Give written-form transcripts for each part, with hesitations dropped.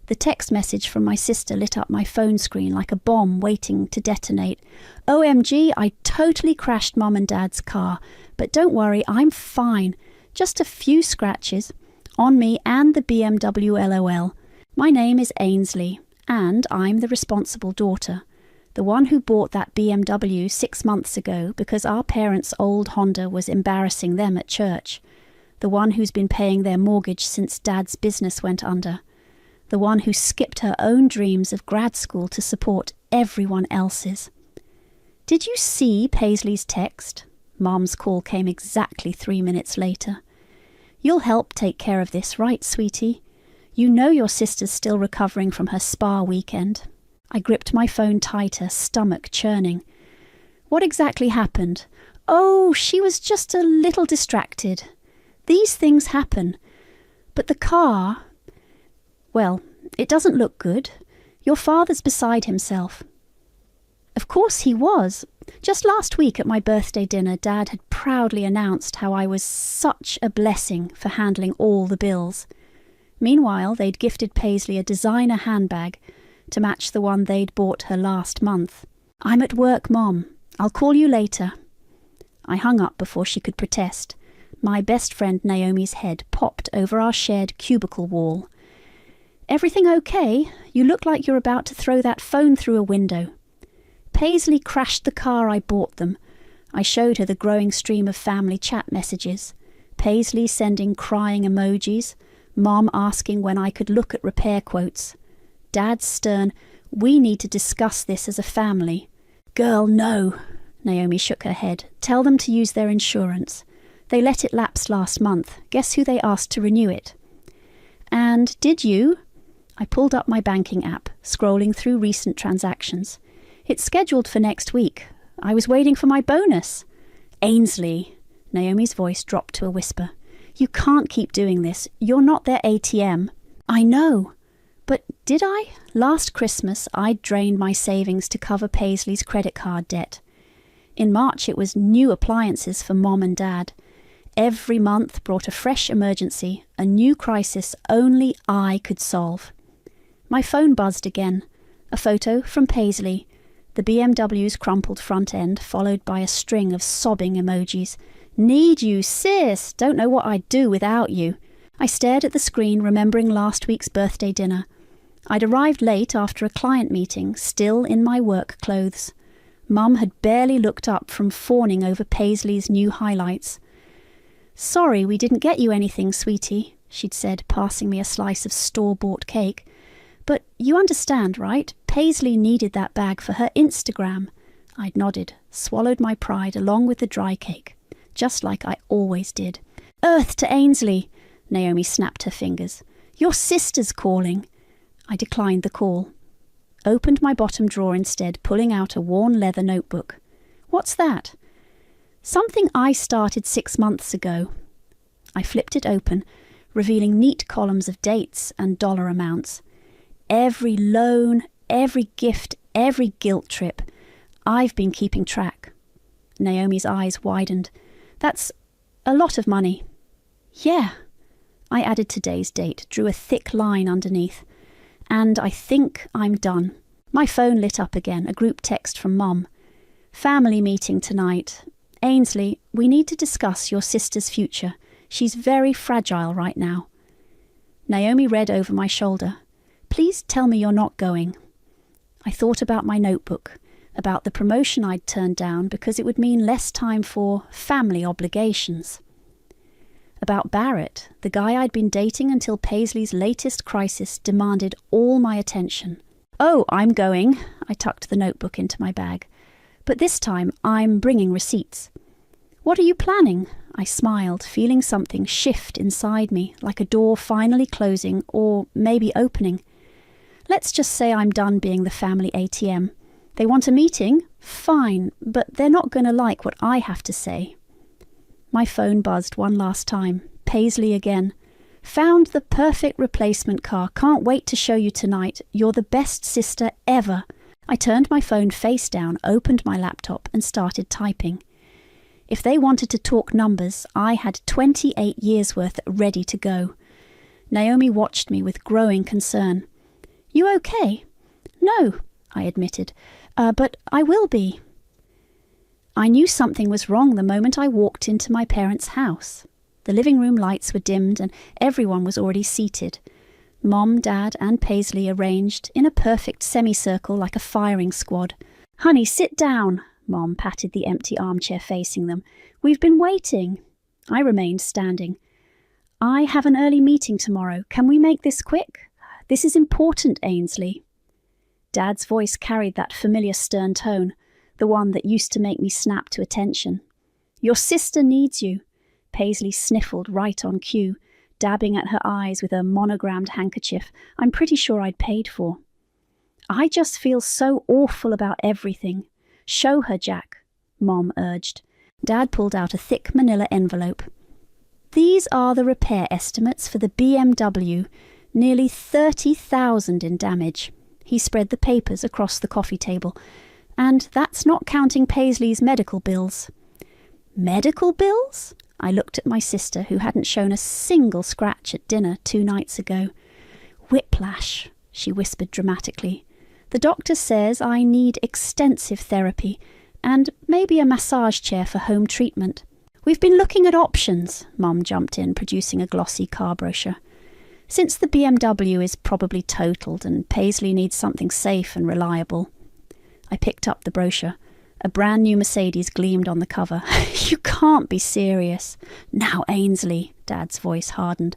The text message from my sister lit up my phone screen like a bomb waiting to detonate. OMG, I totally crashed Mum and Dad's car, but don't worry, I'm fine. Just a few scratches on me and the BMW LOL. My name is Ainsley, and I'm the responsible daughter. The one who bought that BMW 6 months ago because our parents' old Honda was embarrassing them at church. The one who's been paying their mortgage since Dad's business went under. The one who skipped her own dreams of grad school to support everyone else's. Did you see Paisley's text? Mom's call came exactly 3 minutes later. You'll help take care of this, right, sweetie? You know your sister's still recovering from her spa weekend. I gripped my phone tighter, stomach churning. What exactly happened? Oh, she was just a little distracted. These things happen. But the car... Well, it doesn't look good. Your father's beside himself. Of course he was. Just last week at my birthday dinner, Dad had proudly announced how I was such a blessing for handling all the bills. Meanwhile, they'd gifted Paisley a designer handbag to match the one they'd bought her last month. I'm at work, Mom. I'll call you later. I hung up before she could protest. My best friend Naomi's head popped over our shared cubicle wall. Everything okay? You look like you're about to throw that phone through a window. Paisley crashed the car I bought them. I showed her the growing stream of family chat messages. Paisley sending crying emojis. Mom asking when I could look at repair quotes. Dad's stern, we need to discuss this as a family. Girl, no. Naomi shook her head. Tell them to use their insurance. They let it lapse last month. Guess who they asked to renew it? And did you? I pulled up my banking app, scrolling through recent transactions. It's scheduled for next week. I was waiting for my bonus. Ainsley. Naomi's voice dropped to a whisper. You can't keep doing this. You're not their ATM. I know. But did I? Last Christmas, I'd drained my savings to cover Paisley's credit card debt. In March, it was new appliances for Mom and Dad. Every month brought a fresh emergency, a new crisis only I could solve. My phone buzzed again. A photo from Paisley. The BMW's crumpled front end, followed by a string of sobbing emojis. Need you, sis. Don't know what I'd do without you. I stared at the screen, remembering last week's birthday dinner. I'd arrived late after a client meeting, still in my work clothes. Mum had barely looked up from fawning over Paisley's new highlights. Sorry we didn't get you anything, sweetie, she'd said, passing me a slice of store-bought cake. But you understand, right? Paisley needed that bag for her Instagram. I'd nodded, swallowed my pride along with the dry cake, just like I always did. Earth to Ainsley, Naomi snapped her fingers. Your sister's calling. I declined the call. Opened my bottom drawer instead, pulling out a worn leather notebook. What's that? Something I started 6 months ago. I flipped it open, revealing neat columns of dates and dollar amounts. Every loan, every gift, every guilt trip. I've been keeping track. Naomi's eyes widened. That's a lot of money. Yeah. I added today's date, drew a thick line underneath. And I think I'm done. My phone lit up again, a group text from Mum. Family meeting tonight. Ainsley, we need to discuss your sister's future. She's very fragile right now. Naomi read over my shoulder. Please tell me you're not going. I thought about my notebook, about the promotion I'd turned down because it would mean less time for family obligations. About Barrett, the guy I'd been dating until Paisley's latest crisis demanded all my attention. Oh, I'm going. I tucked the notebook into my bag. But this time, I'm bringing receipts. What are you planning? I smiled, feeling something shift inside me, like a door finally closing or maybe opening. Let's just say I'm done being the family ATM. They want a meeting? Fine, but they're not going to like what I have to say. My phone buzzed one last time. Paisley again. Found the perfect replacement car. Can't wait to show you tonight. You're the best sister ever. I turned my phone face down, opened my laptop and started typing. If they wanted to talk numbers, I had 28 years' worth ready to go. Naomi watched me with growing concern. You okay?" "No," I admitted, "but I will be." I knew something was wrong the moment I walked into my parents' house. The living room lights were dimmed and everyone was already seated. Mom, Dad, and Paisley arranged in a perfect semicircle like a firing squad. "Honey, sit down." Mom patted the empty armchair facing them. "We've been waiting." I remained standing. "I have an early meeting tomorrow. Can we make this quick? This is important, Ainsley." Dad's voice carried that familiar stern tone, the one that used to make me snap to attention. "Your sister needs you." Paisley sniffled right on cue, dabbing at her eyes with a monogrammed handkerchief I'm pretty sure I'd paid for. "I just feel so awful about everything. Show her, Jack," Mom urged. Dad pulled out a thick manila envelope. "These are the repair estimates for the BMW, nearly 30,000 in damage." He spread the papers across the coffee table. "And that's not counting Paisley's medical bills." "Medical bills?" I looked at my sister, who hadn't shown a single scratch at dinner 2 nights ago. "Whiplash," she whispered dramatically. "The doctor says I need extensive therapy and maybe a massage chair for home treatment." "We've been looking at options," Mum jumped in, producing a glossy car brochure. "Since the BMW is probably totaled and Paisley needs something safe and reliable." I picked up the brochure. A brand new Mercedes gleamed on the cover. "You can't be serious." "Now, Ainsley," Dad's voice hardened.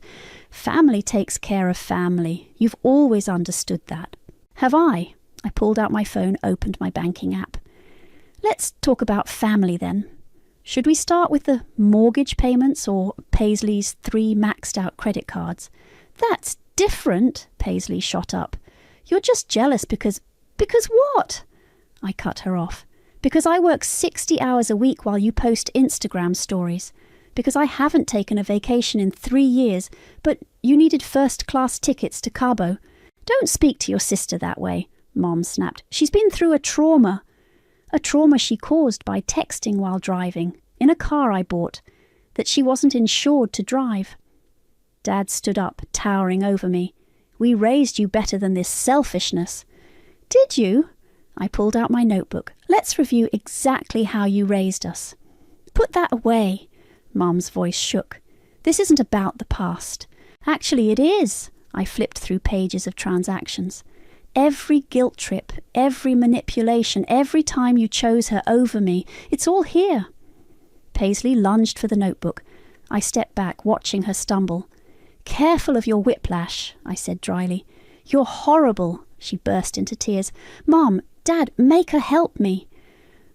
"Family takes care of family. You've always understood that." "Have I?" I pulled out my phone, opened my banking app. "Let's talk about family then. Should we start with the mortgage payments or Paisley's 3 maxed out credit cards?" "That's different," Paisley shot up. "You're just jealous because..." "Because what?" I cut her off. "Because I work 60 hours a week while you post Instagram stories. Because I haven't taken a vacation in 3 years, but you needed first-class tickets to Cabo." "Don't speak to your sister that way," Mom snapped. "She's been through a trauma. A trauma she caused by texting while driving, in a car I bought, that she wasn't insured to drive." Dad stood up, towering over me. "We raised you better than this selfishness." "Did you?" I pulled out my notebook. "Let's review exactly how you raised us." "Put that away." Mom's voice shook. "This isn't about the past. Actually, it is." I flipped through pages of transactions. "Every guilt trip, every manipulation, every time you chose her over me, it's all here." Paisley lunged for the notebook. I stepped back, watching her stumble. "Careful of your whiplash," I said dryly. "You're horrible." She burst into tears. "Mom, Dad, make her help me."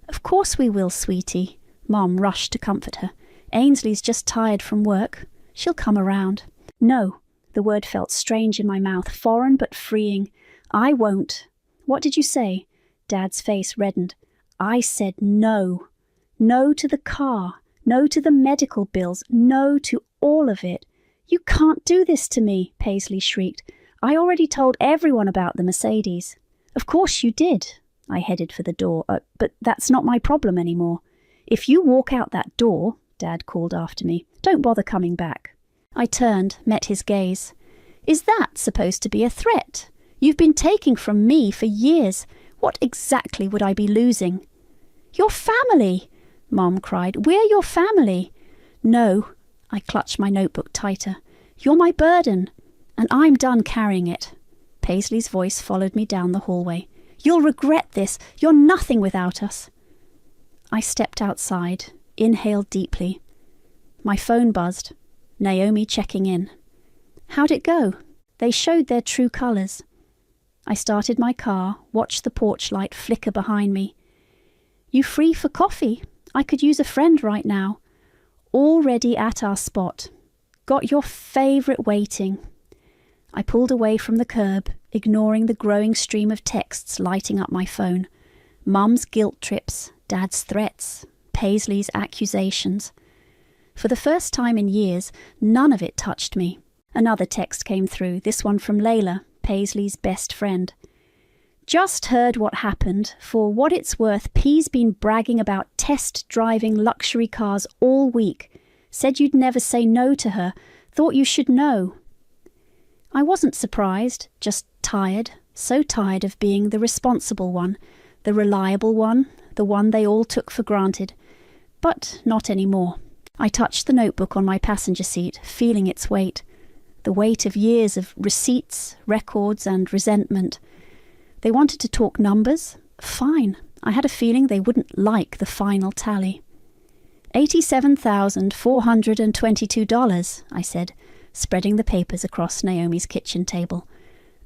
"Of course we will, sweetie." Mom rushed to comfort her. "Ainsley's just tired from work. She'll come around." "No." The word felt strange in my mouth, foreign but freeing. "I won't." "What did you say?" Dad's face reddened. "I said no. No to the car. No to the medical bills. No to all of it." "You can't do this to me," Paisley shrieked. "I already told everyone about the Mercedes." "Of course you did." I headed for the door. But that's not my problem anymore." "If you walk out that door," Dad called after me, "don't bother coming back." I turned, met his gaze. "Is that supposed to be a threat? You've been taking from me for years. What exactly would I be losing?" "Your family!" Mom cried. "We're your family." "No." I clutched my notebook tighter. "You're my burden, and I'm done carrying it." Paisley's voice followed me down the hallway. "You'll regret this. You're nothing without us." I stepped outside, inhaled deeply. My phone buzzed. Naomi checking in. "How'd it go?" They showed their true colours. I started my car, watched the porch light flicker behind me. "You free for coffee? I could use a friend right now." "Already at our spot. Got your favourite waiting." I pulled away from the curb, ignoring the growing stream of texts lighting up my phone. Mum's guilt trips, Dad's threats, Paisley's accusations. For the first time in years, none of it touched me. Another text came through, this one from Layla, Paisley's best friend. "Just heard what happened. For what it's worth, P's been bragging about test driving luxury cars all week. Said you'd never say no to her. Thought you should know." I wasn't surprised, just tired. So tired of being the responsible one, the reliable one, the one they all took for granted. But not anymore. I touched the notebook on my passenger seat, feeling its weight. The weight of years of receipts, records, and resentment. They wanted to talk numbers? Fine. I had a feeling they wouldn't like the final tally. $87,422, I said, spreading the papers across Naomi's kitchen table.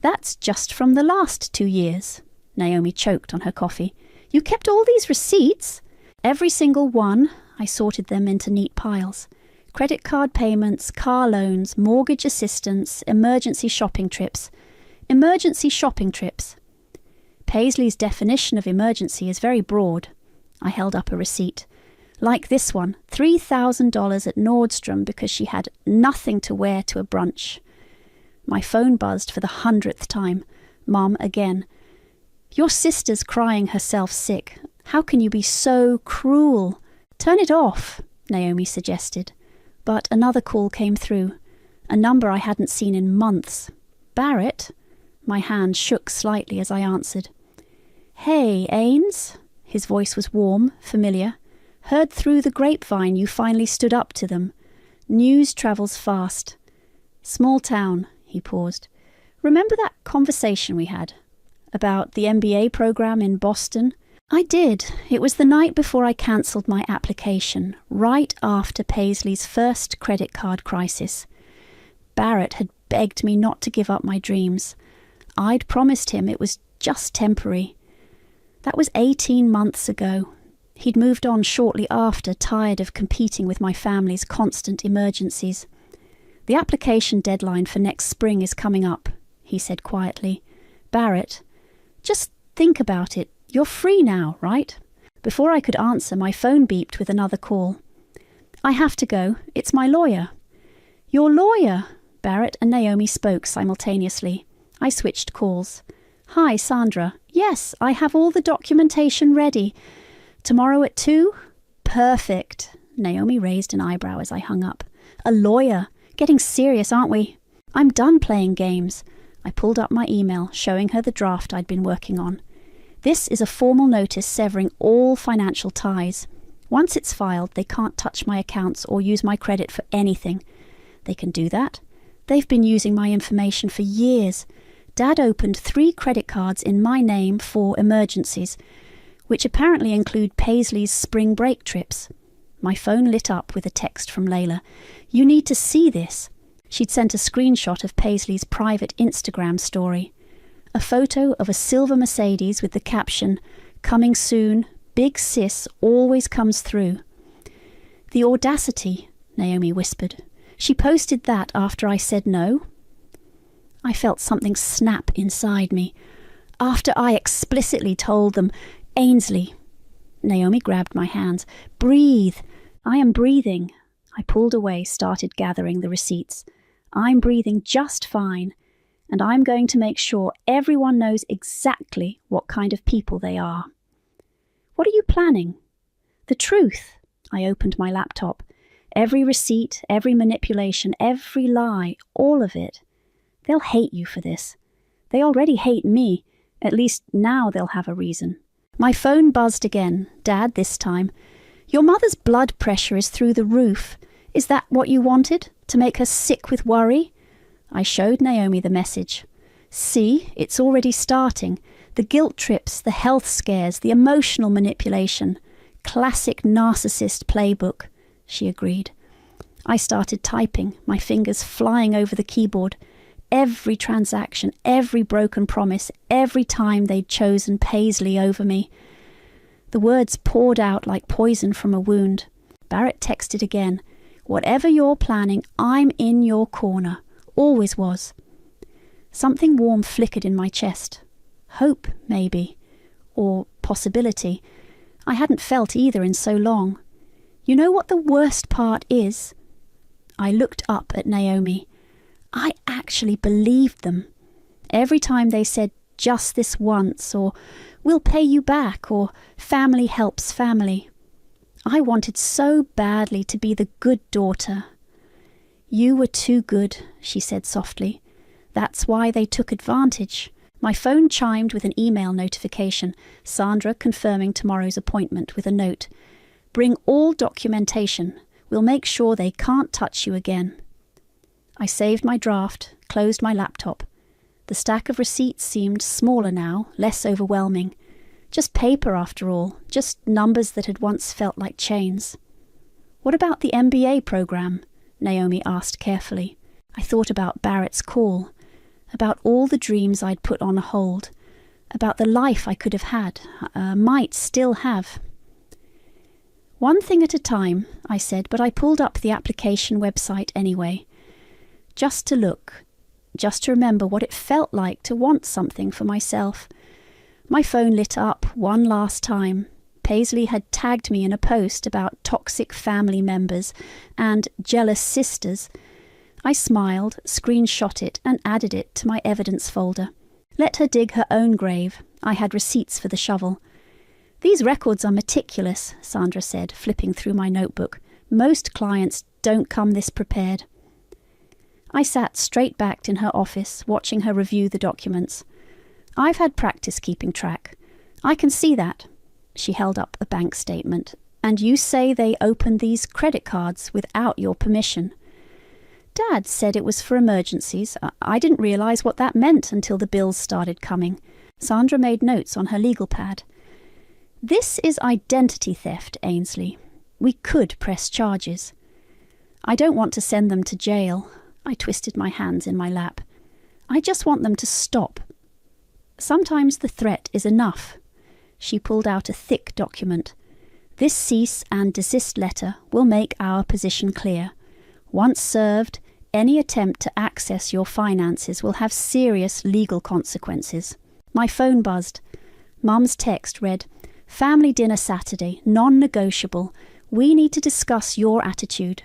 That's just from the last 2 years. Naomi choked on her coffee. You kept all these receipts? Every single one. I sorted them into neat piles. Credit card payments, car loans, mortgage assistance, emergency shopping trips. Emergency shopping trips. Paisley's definition of emergency is very broad. I held up a receipt. Like this one, $3,000 at Nordstrom because she had nothing to wear to a brunch. My phone buzzed for the 100th time. Mum again. Your sister's crying herself sick. How can you be so cruel? Turn it off, Naomi suggested. But another call came through. A number I hadn't seen in months. Barrett? My hand shook slightly as I answered. Hey, Ains? His voice was warm, familiar. Heard through the grapevine you finally stood up to them. News travels fast. Small town, he paused. Remember that conversation we had? About the MBA program in Boston? I did. It was the night before I cancelled my application, right after Paisley's first credit card crisis. Barrett had begged me not to give up my dreams. I'd promised him it was just temporary. That was 18 months ago. He'd moved on shortly after, tired of competing with my family's constant emergencies. The application deadline for next spring is coming up, he said quietly. Barrett, just think about it. You're free now, right? Before I could answer, my phone beeped with another call. I have to go. It's my lawyer. Your lawyer? Barrett and Naomi spoke simultaneously. I switched calls. Hi, Sandra. Yes, I have all the documentation ready. Tomorrow at 2? Perfect. Naomi raised an eyebrow as I hung up. A lawyer. Getting serious, aren't we? I'm done playing games. I pulled up my email, showing her the draft I'd been working on. This is a formal notice severing all financial ties. Once it's filed, they can't touch my accounts or use my credit for anything. They can do that. They've been using my information for years. Dad opened 3 credit cards in my name for emergencies, which apparently include Paisley's spring break trips. My phone lit up with a text from Layla. You need to see this. She'd sent a screenshot of Paisley's private Instagram story. A photo of a silver Mercedes with the caption, "Coming soon, Big Sis always comes through." The audacity, Naomi whispered. She posted that after I said no. I felt something snap inside me. After I explicitly told them, Ainsley. Naomi grabbed my hands. Breathe. I am breathing. I pulled away, started gathering the receipts. I'm breathing just fine, and I'm going to make sure everyone knows exactly what kind of people they are. What are you planning? The truth. I opened my laptop. Every receipt, every manipulation, every lie, all of it. They'll hate you for this. They already hate me. At least now they'll have a reason. My phone buzzed again, Dad this time. Your mother's blood pressure is through the roof. Is that what you wanted? To make her sick with worry? I showed Naomi the message. See, it's already starting. The guilt trips, the health scares, the emotional manipulation. Classic narcissist playbook, she agreed. I started typing, my fingers flying over the keyboard. Every transaction, every broken promise, every time they'd chosen Paisley over me. The words poured out like poison from a wound. Barrett texted again. Whatever you're planning, I'm in your corner. Always was. Something warm flickered in my chest. Hope, maybe. Or possibility. I hadn't felt either in so long. You know what the worst part is? I looked up at Naomi. I actually believed them. Every time they said, just this once, or we'll pay you back, or family helps family. I wanted so badly to be the good daughter. You were too good, she said softly. That's why they took advantage. My phone chimed with an email notification, Sandra confirming tomorrow's appointment with a note. Bring all documentation. We'll make sure they can't touch you again. I saved my draft, closed my laptop. The stack of receipts seemed smaller now, less overwhelming. Just paper after all, just numbers that had once felt like chains. What about the MBA program? Naomi asked carefully. I thought about Barrett's call, about all the dreams I'd put on hold, about the life I could have had, might still have. One thing at a time, I said, but I pulled up the application website anyway. Just to look, just to remember what it felt like to want something for myself. My phone lit up one last time. Paisley had tagged me in a post about toxic family members and jealous sisters. I smiled, screenshot it, and added it to my evidence folder. Let her dig her own grave. I had receipts for the shovel. These records are meticulous, Sandra said, flipping through my notebook. Most clients don't come this prepared. I sat straight-backed in her office, watching her review the documents. I've had practice keeping track. I can see that. She held up a bank statement. And you say they opened these credit cards without your permission. Dad said it was for emergencies. I didn't realise what that meant until the bills started coming. Sandra made notes on her legal pad. This is identity theft, Ainsley. We could press charges. I don't want to send them to jail. I twisted my hands in my lap. I just want them to stop. Sometimes the threat is enough. She pulled out a thick document. This cease and desist letter will make our position clear. Once served, any attempt to access your finances will have serious legal consequences. My phone buzzed. Mum's text read, Family dinner Saturday, non-negotiable. We need to discuss your attitude.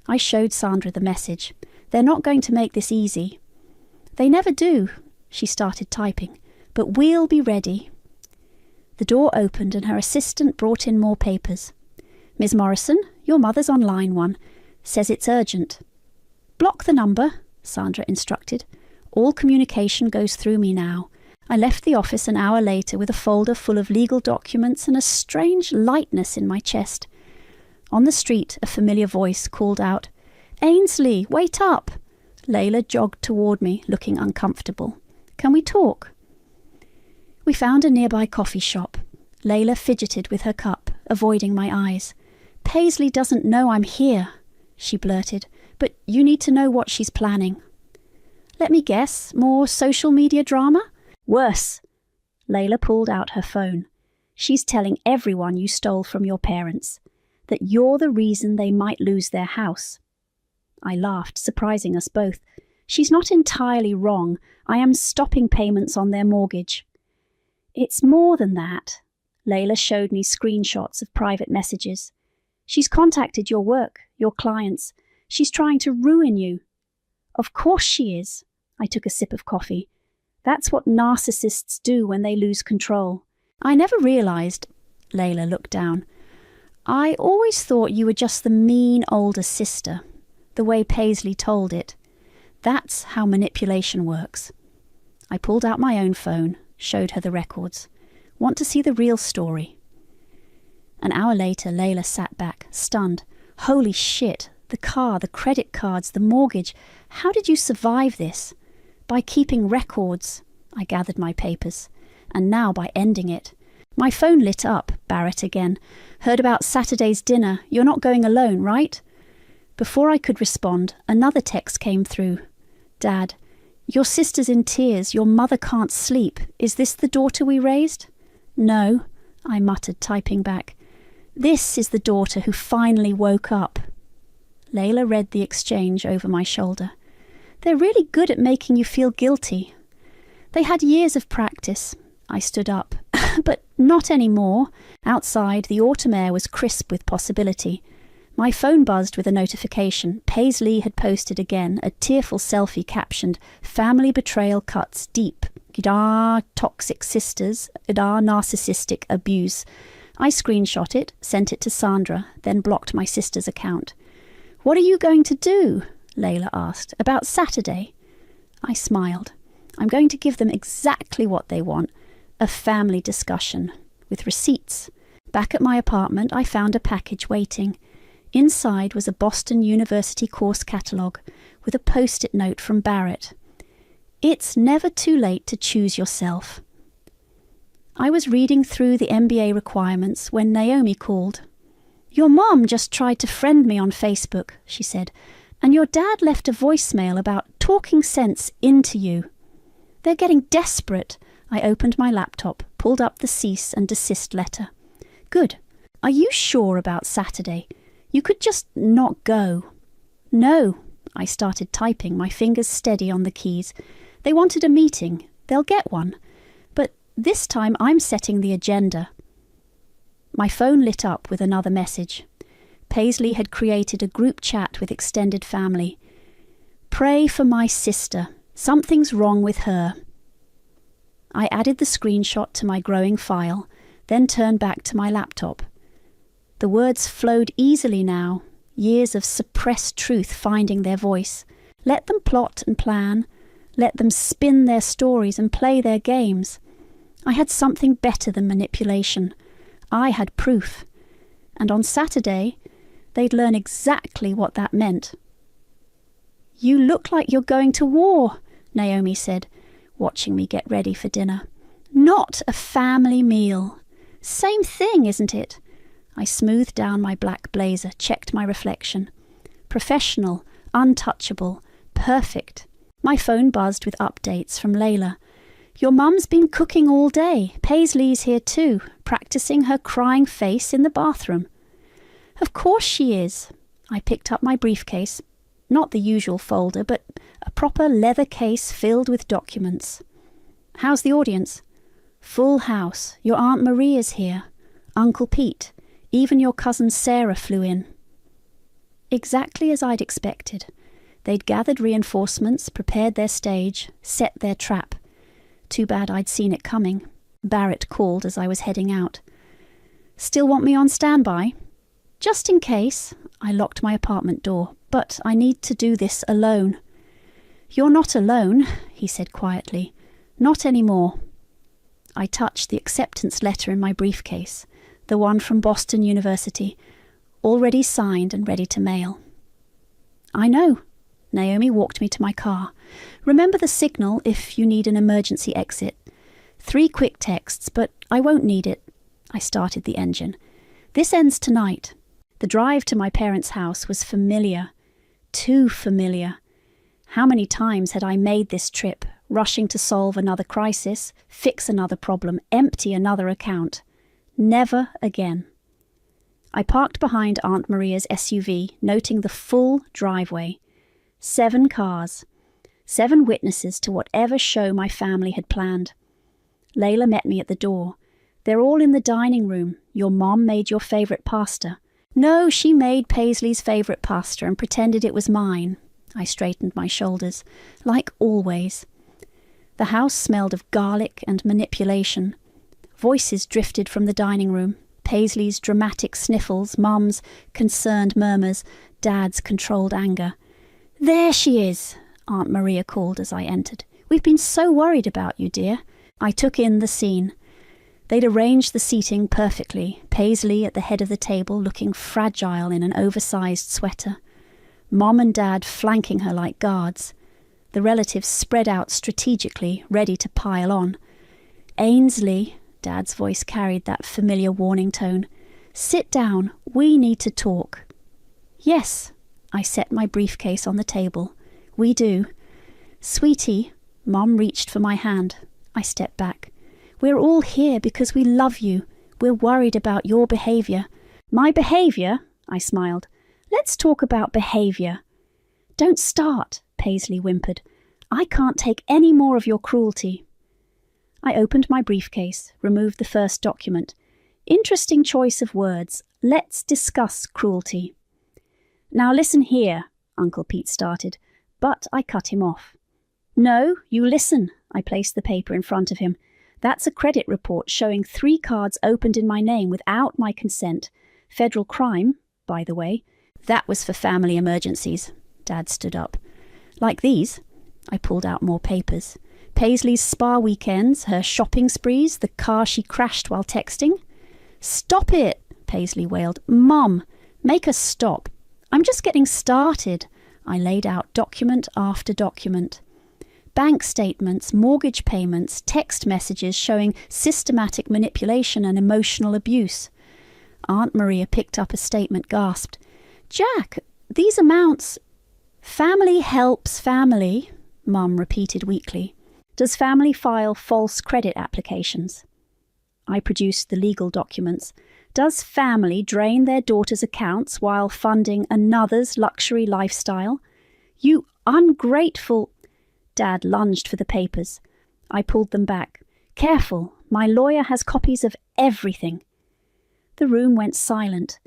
I showed Sandra the message. They're not going to make this easy. They never do, she started typing. But we'll be ready. The door opened and her assistant brought in more papers. Ms. Morrison, your mother's on line 1. Says it's urgent. Block the number, Sandra instructed. All communication goes through me now. I left the office an hour later with a folder full of legal documents and a strange lightness in my chest. On the street, a familiar voice called out, Ainsley, wait up! Layla jogged toward me, looking uncomfortable. Can we talk? We found a nearby coffee shop. Layla fidgeted with her cup, avoiding my eyes. Paisley doesn't know I'm here, she blurted, but you need to know what she's planning. Let me guess, more social media drama? Worse. Layla pulled out her phone. She's telling everyone you stole from your parents, that you're the reason they might lose their house. I laughed, surprising us both. She's not entirely wrong. I am stopping payments on their mortgage. It's more than that. Layla showed me screenshots of private messages. She's contacted your work, your clients. She's trying to ruin you. Of course she is. I took a sip of coffee. That's what narcissists do when they lose control. I never realised. Layla looked down. I always thought you were just the mean older sister, the way Paisley told it. That's how manipulation works. I pulled out my own phone, showed her the records. Want to see the real story? An hour later, Layla sat back, stunned. Holy shit, the car, the credit cards, the mortgage. How did you survive this? By keeping records, I gathered my papers, and now by ending it. My phone lit up, Barrett again. Heard about Saturday's dinner. You're not going alone, right? Before I could respond, another text came through. Dad, your sister's in tears. Your mother can't sleep. Is this the daughter we raised? No, I muttered, typing back. This is the daughter who finally woke up. Layla read the exchange over my shoulder. They're really good at making you feel guilty. They had years of practice. I stood up. But not anymore. Outside, the autumn air was crisp with possibility. My phone buzzed with a notification. Paisley had posted again a tearful selfie captioned, Family betrayal cuts deep. G'dah, toxic sisters. G'dah, narcissistic abuse. I screenshot it, sent it to Sandra, then blocked my sister's account. What are you going to do? Layla asked. About Saturday? I smiled. I'm going to give them exactly what they want, a family discussion, with receipts. Back at my apartment, I found a package waiting. Inside was a Boston University course catalogue with a post-it note from Barrett. It's never too late to choose yourself. I was reading through the MBA requirements when Naomi called. Your mom just tried to friend me on Facebook, she said, and your dad left a voicemail about talking sense into you. They're getting desperate. I opened my laptop, pulled up the cease and desist letter. Good. Are you sure about Saturday? You could just not go. No. I started typing, my fingers steady on the keys. They wanted a meeting. They'll get one. But this time I'm setting the agenda. My phone lit up with another message. Paisley had created a group chat with extended family. Pray for my sister. Something's wrong with her. I added the screenshot to my growing file, then turned back to my laptop. The words flowed easily now, years of suppressed truth finding their voice. Let them plot and plan. Let them spin their stories and play their games. I had something better than manipulation. I had proof. And on Saturday, they'd learn exactly what that meant. You look like you're going to war, Naomi said, watching me get ready for dinner. Not a family meal. Same thing, isn't it? I smoothed down my black blazer, checked my reflection. Professional, untouchable, perfect. My phone buzzed with updates from Layla. Your mum's been cooking all day. Paisley's here too, practicing her crying face in the bathroom. Of course she is. I picked up my briefcase. Not the usual folder, but a proper leather case filled with documents. How's the audience? Full house. Your Aunt Maria's here. Uncle Pete. Even your cousin Sarah flew in. Exactly as I'd expected. They'd gathered reinforcements, prepared their stage, set their trap. Too bad I'd seen it coming. Barrett called as I was heading out. Still want me on standby? Just in case. I locked my apartment door, but I need to do this alone. You're not alone, he said quietly. Not anymore. I touched the acceptance letter in my briefcase, the one from Boston University, already signed and ready to mail. I know. Naomi walked me to my car. Remember the signal if you need an emergency exit. 3 quick texts, but I won't need it. I started the engine. This ends tonight. The drive to my parents' house was familiar. Too familiar. How many times had I made this trip, rushing to solve another crisis, fix another problem, empty another account? Never again. I parked behind Aunt Maria's SUV, noting the full driveway. 7 cars. 7 witnesses to whatever show my family had planned. Layla met me at the door. They're all in the dining room. Your mom made your favourite pasta. No, she made Paisley's favourite pasta and pretended it was mine. I straightened my shoulders. Like always. The house smelled of garlic and manipulation. Voices drifted from the dining room. Paisley's dramatic sniffles, Mum's concerned murmurs, Dad's controlled anger. There she is, Aunt Maria called as I entered. We've been so worried about you, dear. I took in the scene. They'd arranged the seating perfectly, Paisley at the head of the table looking fragile in an oversized sweater. Mom and Dad flanking her like guards. The relatives spread out strategically, ready to pile on. Ainsley, Dad's voice carried that familiar warning tone. Sit down, we need to talk. Yes, I set my briefcase on the table. We do. Sweetie, Mom reached for my hand. I stepped back. We're all here because we love you. We're worried about your behaviour. My behaviour? I smiled. Let's talk about behaviour. Don't start, Paisley whimpered. I can't take any more of your cruelty. I opened my briefcase, removed the first document. Interesting choice of words. Let's discuss cruelty. Now listen here, Uncle Pete started, but I cut him off. No, you listen. I placed the paper in front of him. That's a credit report showing 3 cards opened in my name without my consent. Federal crime, by the way. That was for family emergencies. Dad stood up. Like these? I pulled out more papers. Paisley's spa weekends, her shopping sprees, the car she crashed while texting. "Stop it," Paisley wailed. "Mum, make us stop. I'm just getting started." I laid out document after document. Bank statements, mortgage payments, text messages showing systematic manipulation and emotional abuse. Aunt Maria picked up a statement, gasped. "Jack, these amounts—" "Family helps family," Mum repeated weakly. "Does family file false credit applications?" I produced the legal documents. "Does family drain their daughter's accounts while funding another's luxury lifestyle? You ungrateful—" Dad lunged for the papers. I pulled them back. "Careful, my lawyer has copies of everything." The room went silent.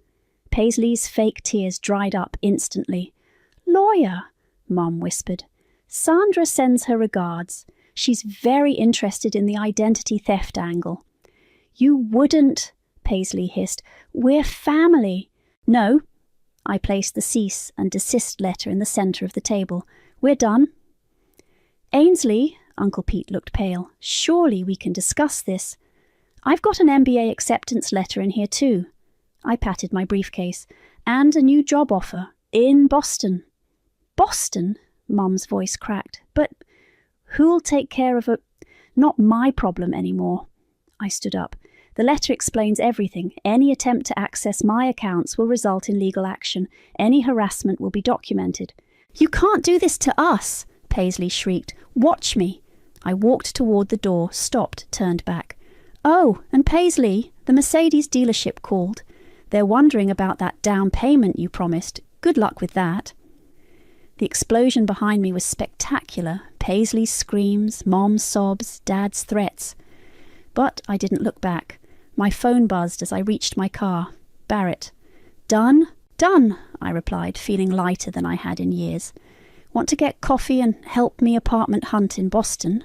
Paisley's fake tears dried up instantly. "Lawyer," Mum whispered. "Sandra sends her regards. She's very interested in the identity theft angle." "You wouldn't," Paisley hissed. "We're family." "No." I placed the cease and desist letter in the centre of the table. "We're done." "Ainsley," Uncle Pete looked pale, "surely we can discuss this. I've got an MBA acceptance letter in here too." I patted my briefcase. "And a new job offer. In Boston." "Boston?" Mum's voice cracked. "But who'll take care of a—" "Not my problem anymore." I stood up. "The letter explains everything. Any attempt to access my accounts will result in legal action. Any harassment will be documented." "You can't do this to us!" Paisley shrieked. "Watch me." I walked toward the door, stopped, turned back. "Oh, and Paisley, the Mercedes dealership called. They're wondering about that down payment you promised. Good luck with that." The explosion behind me was spectacular. Paisley's screams, Mom's sobs, Dad's threats. But I didn't look back. My phone buzzed as I reached my car. Barrett. "Done?" "Done," I replied, feeling lighter than I had in years. "Want to get coffee and help me apartment hunt in Boston?"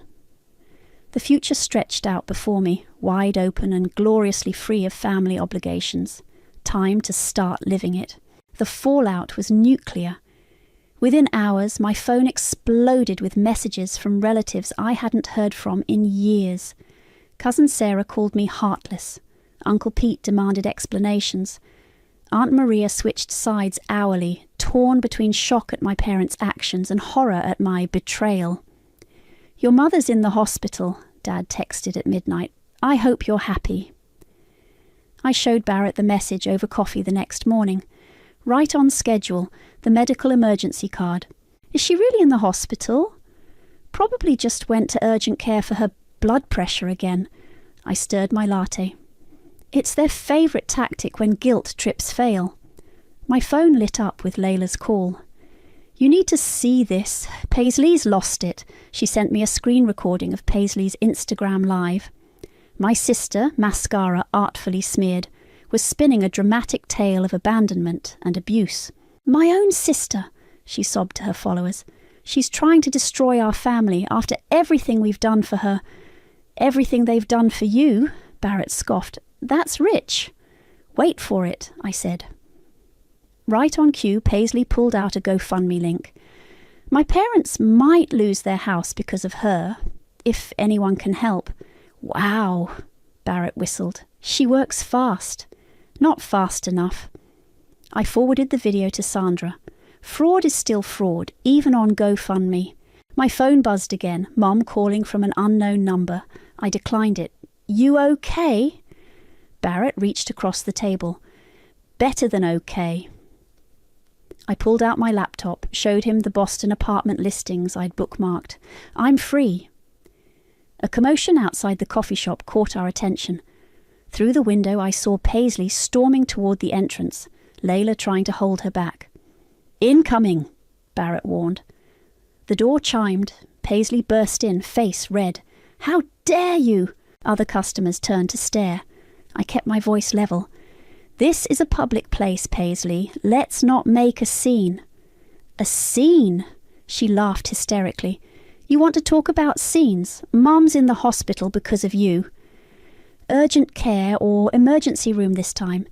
The future stretched out before me, wide open and gloriously free of family obligations. Time to start living it. The fallout was nuclear. Within hours, my phone exploded with messages from relatives I hadn't heard from in years. Cousin Sarah called me heartless. Uncle Pete demanded explanations. Aunt Maria switched sides hourly, torn between shock at my parents' actions and horror at my betrayal. "Your mother's in the hospital," Dad texted at midnight. "I hope you're happy." I showed Barrett the message over coffee the next morning. Right on schedule, the medical emergency card. "Is she really in the hospital?" "Probably just went to urgent care for her blood pressure again." I stirred my latte. It's their favourite tactic when guilt trips fail. My phone lit up with Layla's call. "You need to see this. Paisley's lost it." She sent me a screen recording of Paisley's Instagram live. My sister, mascara artfully smeared, was spinning a dramatic tale of abandonment and abuse. "My own sister," she sobbed to her followers. "She's trying to destroy our family after everything we've done for her." "Everything they've done for you," Barrett scoffed. "That's rich." "Wait for it," I said. Right on cue, Paisley pulled out a GoFundMe link. "My parents might lose their house because of her, if anyone can help." "Wow," Barrett whistled. "She works fast." "Not fast enough." I forwarded the video to Sandra. Fraud is still fraud, even on GoFundMe. My phone buzzed again, Mom calling from an unknown number. I declined it. "You okay?" Barrett reached across the table. "Better than okay." I pulled out my laptop, showed him the Boston apartment listings I'd bookmarked. "I'm free." A commotion outside the coffee shop caught our attention. Through the window I saw Paisley storming toward the entrance, Layla trying to hold her back. "Incoming," Barrett warned. The door chimed. Paisley burst in, face red. "How dare you!" Other customers turned to stare. I kept my voice level. "This is a public place, Paisley. Let's not make a scene." "A scene?" She laughed hysterically. "You want to talk about scenes? Mom's in the hospital because of you. Urgent care or emergency room this time.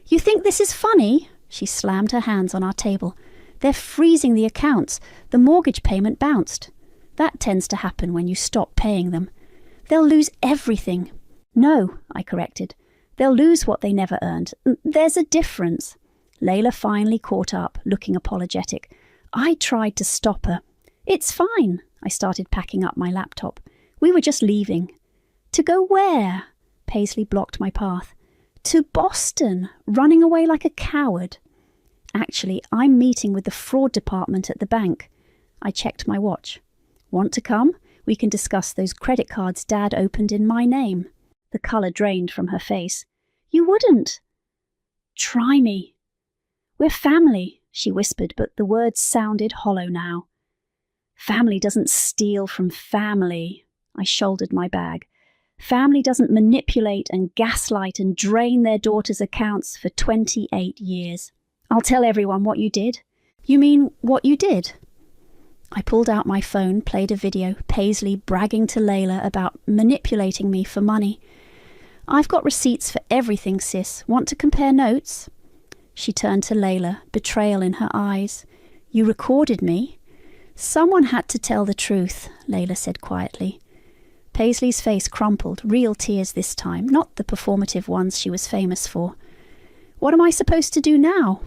You think this is funny?" She slammed her hands on our table. "They're freezing the accounts. The mortgage payment bounced." That tends to happen when you stop paying them. They'll lose everything. No, I corrected. They'll lose what they never earned. There's a difference. Layla finally caught up, looking apologetic. I tried to stop her. It's fine. I started packing up my laptop. We were just leaving. To go where? Paisley blocked my path. To Boston, running away like a coward. Actually, I'm meeting with the fraud department at the bank. I checked my watch. Want to come? We can discuss those credit cards Dad opened in my name. The colour drained from her face. You wouldn't. Try me. We're family, she whispered, but the words sounded hollow now. Family doesn't steal from family. I shouldered my bag. Family doesn't manipulate and gaslight and drain their daughters' accounts for 28 years. I'll tell everyone what you did. You mean what you did? I pulled out my phone, played a video, Paisley bragging to Layla about manipulating me for money. I've got receipts for everything, sis. Want to compare notes? She turned to Layla, betrayal in her eyes. You recorded me? Someone had to tell the truth, Layla said quietly. Paisley's face crumpled, real tears this time, not the performative ones she was famous for. What am I supposed to do now?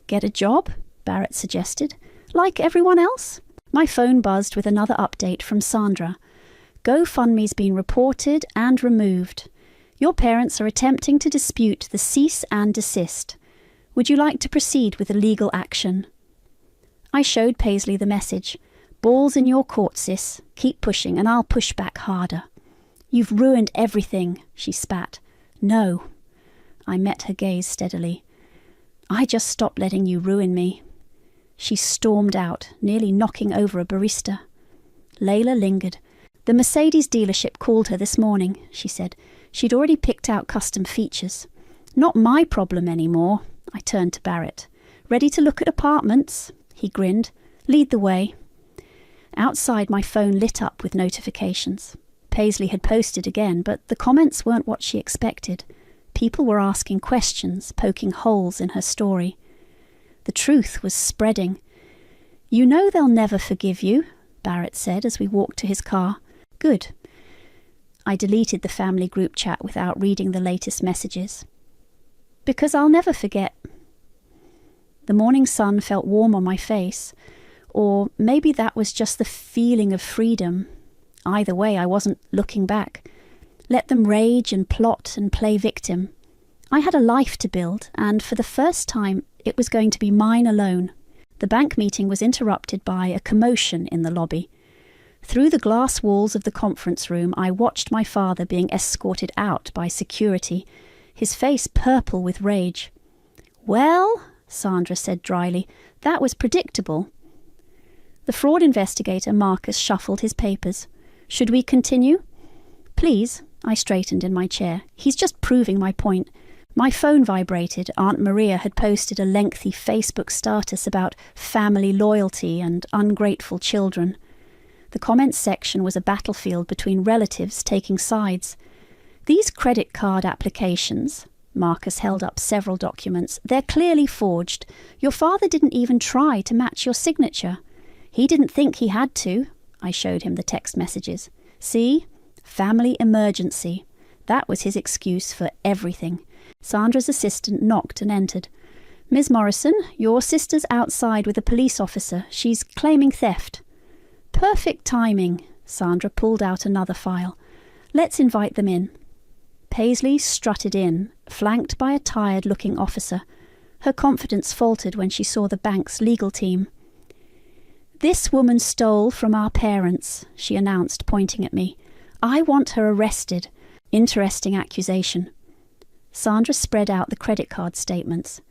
Get a job? Barrett suggested. Like everyone else? My phone buzzed with another update from Sandra. GoFundMe's been reported and removed. Your parents are attempting to dispute the cease and desist. Would you like to proceed with a legal action? I showed Paisley the message. Ball's in your court, sis. Keep pushing and I'll push back harder. You've ruined everything, she spat. No. I met her gaze steadily. I just stopped letting you ruin me. She stormed out, nearly knocking over a barista. Layla lingered. The Mercedes dealership called her this morning, she said. She'd already picked out custom features. Not my problem anymore. I turned to Barrett. Ready to look at apartments? He grinned. Lead the way. Outside, my phone lit up with notifications. Paisley had posted again, but the comments weren't what she expected. People were asking questions, poking holes in her story. The truth was spreading. You know they'll never forgive you, Barrett said as we walked to his car. Good. I deleted the family group chat without reading the latest messages. Because I'll never forget. The morning sun felt warm on my face, or maybe that was just the feeling of freedom. Either way, I wasn't looking back. Let them rage and plot and play victim. I had a life to build, and for the first time, it was going to be mine alone. The bank meeting was interrupted by a commotion in the lobby. Through the glass walls of the conference room, I watched my father being escorted out by security, his face purple with rage. Well, Sandra said dryly, that was predictable. The fraud investigator, Marcus, shuffled his papers. Should we continue? Please, I straightened in my chair. He's just proving my point. My phone vibrated. Aunt Maria had posted a lengthy Facebook status about family loyalty and ungrateful children. The comments section was a battlefield between relatives taking sides. These credit card applications, Marcus held up several documents, they're clearly forged. Your father didn't even try to match your signature. He didn't think he had to. I showed him the text messages. See? Family emergency. That was his excuse for everything. Sandra's assistant knocked and entered. Ms. Morrison, your sister's outside with a police officer. She's claiming theft. Perfect timing. Sandra pulled out another file. Let's invite them in. Paisley strutted in, flanked by a tired-looking officer. Her confidence faltered when she saw the bank's legal team. This woman stole from our parents, she announced, pointing at me. I want her arrested. Interesting accusation. Sandra spread out the credit card statements.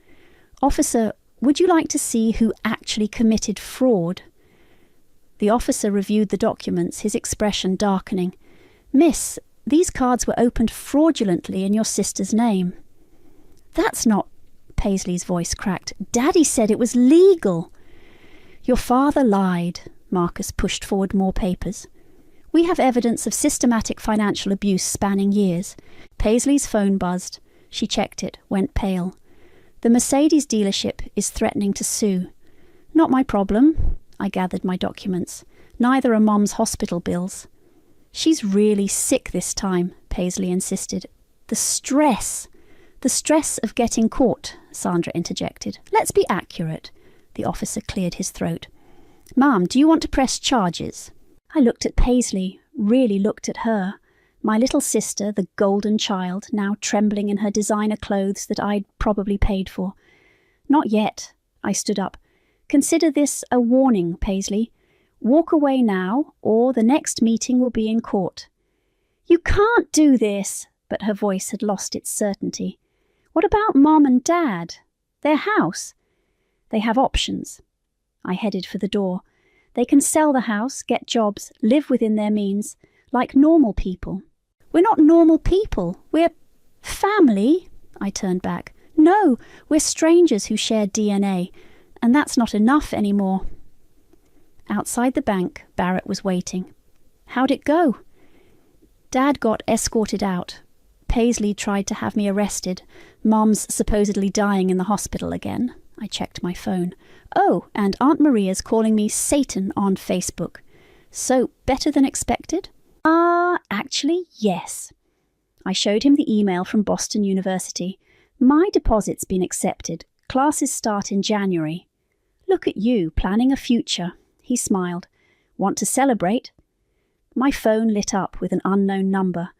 Officer, would you like to see who actually committed fraud? The officer reviewed the documents, his expression darkening. Miss, these cards were opened fraudulently in your sister's name. That's not... Paisley's voice cracked. Daddy said it was legal. Your father lied. Marcus pushed forward more papers. We have evidence of systematic financial abuse spanning years. Paisley's phone buzzed. She checked it, went pale. The Mercedes dealership is threatening to sue. Not my problem. I gathered my documents. Neither are Mom's hospital bills. She's really sick this time, Paisley insisted. The stress of getting caught, Sandra interjected. Let's be accurate. The officer cleared his throat. Mum, do you want to press charges? I looked at Paisley, really looked at her. My little sister, the golden child, now trembling in her designer clothes that I'd probably paid for. Not yet. I stood up. Consider this a warning, Paisley. Walk away now, or the next meeting will be in court. You can't do this, but her voice had lost its certainty. What about Mom and Dad? Their house? They have options. I headed for the door. They can sell the house, get jobs, live within their means, like normal people. We're not normal people. We're family, I turned back. No, we're strangers who share DNA, and that's not enough anymore. Outside the bank, Barrett was waiting. How'd it go? Dad got escorted out. Paisley tried to have me arrested. Mom's supposedly dying in the hospital again. I checked my phone. Oh, and Aunt Maria's calling me Satan on Facebook. So, better than expected? Actually, yes. I showed him the email from Boston University. My deposit's been accepted. Classes start in January. Look at you, planning a future. He smiled. Want to celebrate? My phone lit up with an unknown number.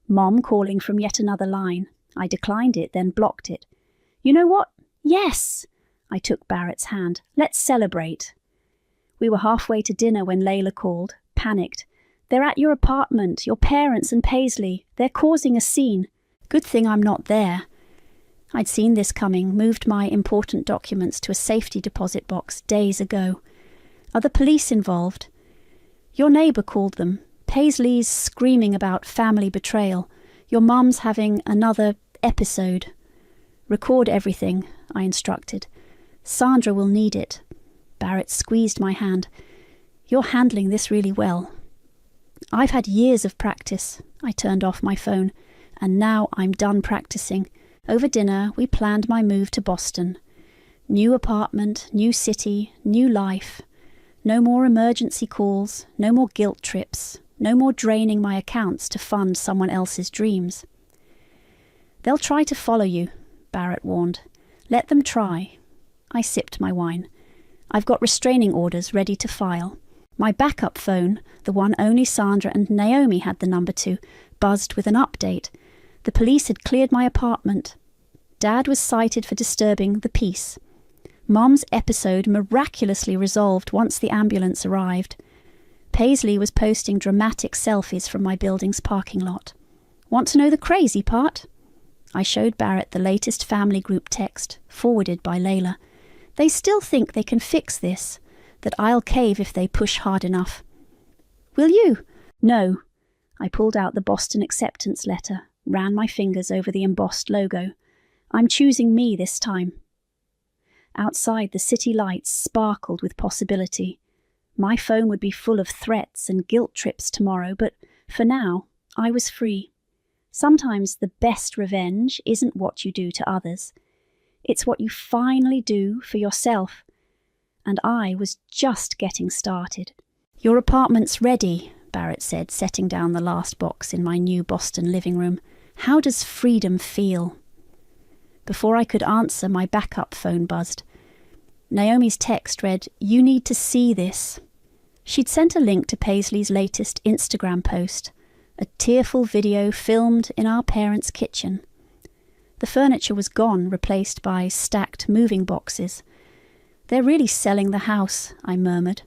Mom calling from yet another line. I declined it, then blocked it. You know what? Yes! I took Barrett's hand. Let's celebrate. We were halfway to dinner when Layla called, panicked. They're at your apartment, your parents and Paisley. They're causing a scene. Good thing I'm not there. I'd seen this coming, moved my important documents to a safety deposit box days ago. Are the police involved? Your neighbour called them. Paisley's screaming about family betrayal. Your mum's having another episode. Record everything, I instructed. Sandra will need it. Barrett squeezed my hand. You're handling this really well. I've had years of practice. I turned off my phone. And now I'm done practicing. Over dinner, we planned my move to Boston. New apartment, new city, new life. No more emergency calls, no more guilt trips, no more draining my accounts to fund someone else's dreams. They'll try to follow you, Barrett warned. Let them try. I sipped my wine. I've got restraining orders ready to file. My backup phone, the one only Sandra and Naomi had the number to, buzzed with an update. The police had cleared my apartment. Dad was cited for disturbing the peace. Mom's episode miraculously resolved once the ambulance arrived. Paisley was posting dramatic selfies from my building's parking lot. Want to know the crazy part? I showed Barrett the latest family group text, forwarded by Layla. They still think they can fix this, that I'll cave if they push hard enough. Will you? No. I pulled out the Boston acceptance letter, ran my fingers over the embossed logo. I'm choosing me this time. Outside, the city lights sparkled with possibility. My phone would be full of threats and guilt trips tomorrow, but for now, I was free. Sometimes the best revenge isn't what you do to others. It's what you finally do for yourself. And I was just getting started. Your apartment's ready, Barrett said, setting down the last box in my new Boston living room. How does freedom feel? Before I could answer, my backup phone buzzed. Naomi's text read, "You need to see this." She'd sent a link to Paisley's latest Instagram post, a tearful video filmed in our parents' kitchen. The furniture was gone, replaced by stacked moving boxes. "They're really selling the house," I murmured.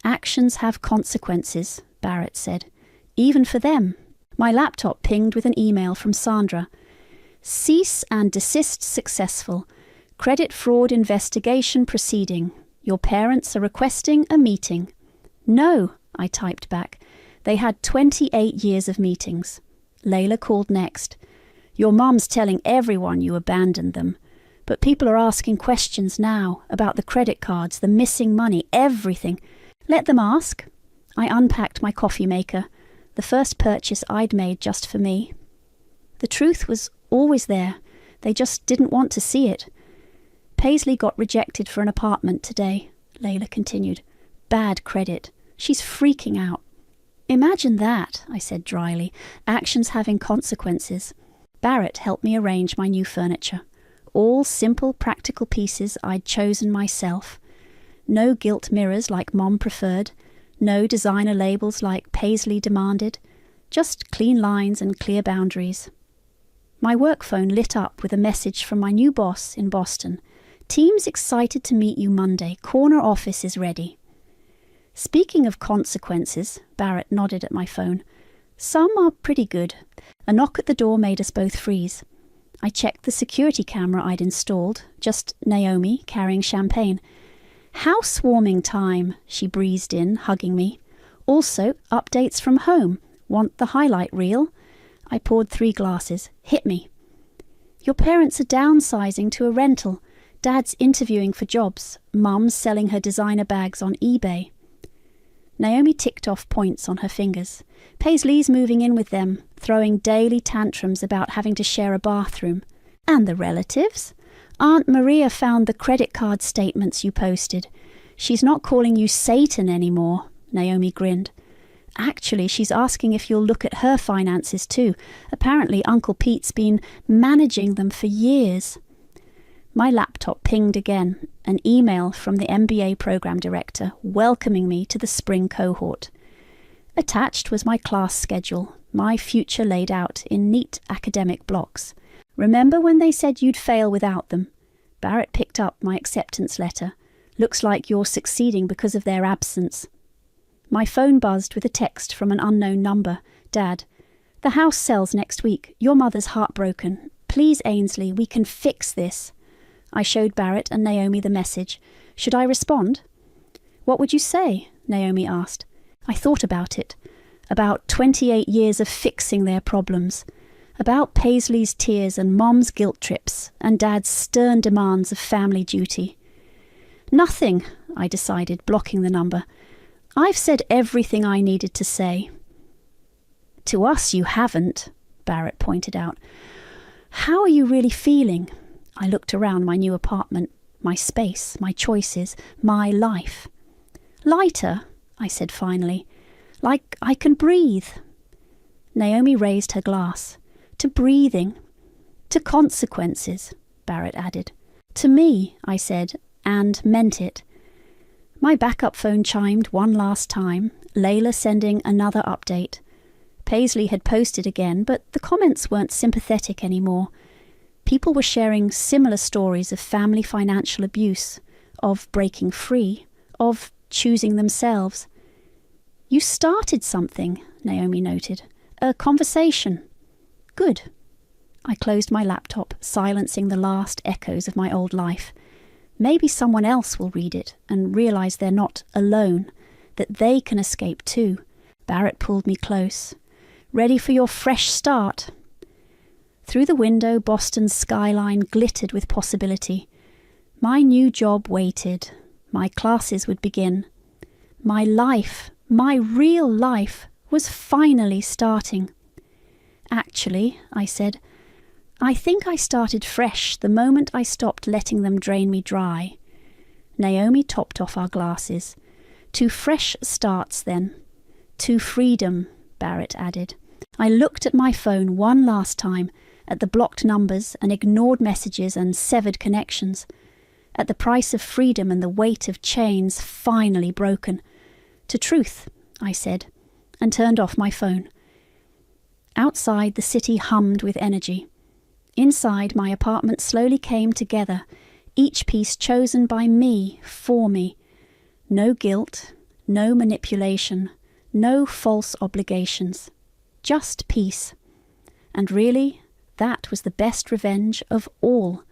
"Actions have consequences," Barrett said. "Even for them." My laptop pinged with an email from Sandra. "Cease and desist successful. Credit fraud investigation proceeding. Your parents are requesting a meeting." "No," I typed back. They had 28 years of meetings. Layla called next. "Your mom's telling everyone you abandoned them. But people are asking questions now about the credit cards, the missing money, everything. Let them ask." I unpacked my coffee maker, the first purchase I'd made just for me. The truth was always there. They just didn't want to see it. "Paisley got rejected for an apartment today," Layla continued. "Bad credit. She's freaking out. Imagine that, I said dryly, actions having consequences. Barrett helped me arrange my new furniture. All simple, practical pieces I'd chosen myself. No gilt mirrors like Mom preferred, no designer labels like Paisley demanded, just clean lines and clear boundaries. My work phone lit up with a message from my new boss in Boston. Team's excited to meet you Monday. Corner office is ready. Speaking of consequences, Barrett nodded at my phone. Some are pretty good. A knock at the door made us both freeze. I checked the security camera I'd installed, just Naomi carrying champagne. Housewarming time, she breezed in, hugging me. Also, updates from home. Want the highlight reel? I poured 3 glasses. Hit me. Your parents are downsizing to a rental. Dad's interviewing for jobs. Mum's selling her designer bags on eBay. Naomi ticked off points on her fingers. Paisley's moving in with them, throwing daily tantrums about having to share a bathroom. And the relatives? Aunt Maria found the credit card statements you posted. She's not calling you Satan anymore, Naomi grinned. Actually, she's asking if you'll look at her finances too. Apparently, Uncle Pete's been managing them for years. My laptop pinged again, an email from the MBA program director welcoming me to the spring cohort. Attached was my class schedule, my future laid out in neat academic blocks. Remember when they said you'd fail without them? Barrett picked up my acceptance letter. Looks like you're succeeding because of their absence. My phone buzzed with a text from an unknown number. Dad, the house sells next week. Your mother's heartbroken. Please, Ainsley, we can fix this. I showed Barrett and Naomi the message. Should I respond? What would you say? Naomi asked. I thought about it. About 28 years of fixing their problems. About Paisley's tears and Mom's guilt trips and Dad's stern demands of family duty. Nothing, I decided, blocking the number. I've said everything I needed to say. To us you haven't, Barrett pointed out. How are you really feeling? I looked around my new apartment, my space, my choices, my life. Lighter, I said finally. Like I can breathe. Naomi raised her glass. To breathing. To consequences, Barrett added. To me, I said, and meant it. My backup phone chimed one last time, Layla sending another update. Paisley had posted again, but the comments weren't sympathetic anymore. People were sharing similar stories of family financial abuse, of breaking free, of choosing themselves. You started something, Naomi noted. A conversation. Good. I closed my laptop, silencing the last echoes of my old life. Maybe someone else will read it and realise they're not alone, that they can escape too. Barrett pulled me close. Ready for your fresh start? Through the window, Boston's skyline glittered with possibility. My new job waited. My classes would begin. My life, my real life, was finally starting. Actually, I said, I think I started fresh the moment I stopped letting them drain me dry. Naomi topped off our glasses. To fresh starts, then. To freedom, Barrett added. I looked at my phone one last time, at the blocked numbers and ignored messages and severed connections, at the price of freedom and the weight of chains finally broken. To truth, I said, and turned off my phone. Outside, the city hummed with energy. Inside, my apartment slowly came together, each piece chosen by me, for me. No guilt, no manipulation, no false obligations. Just peace. And really, that was the best revenge of all.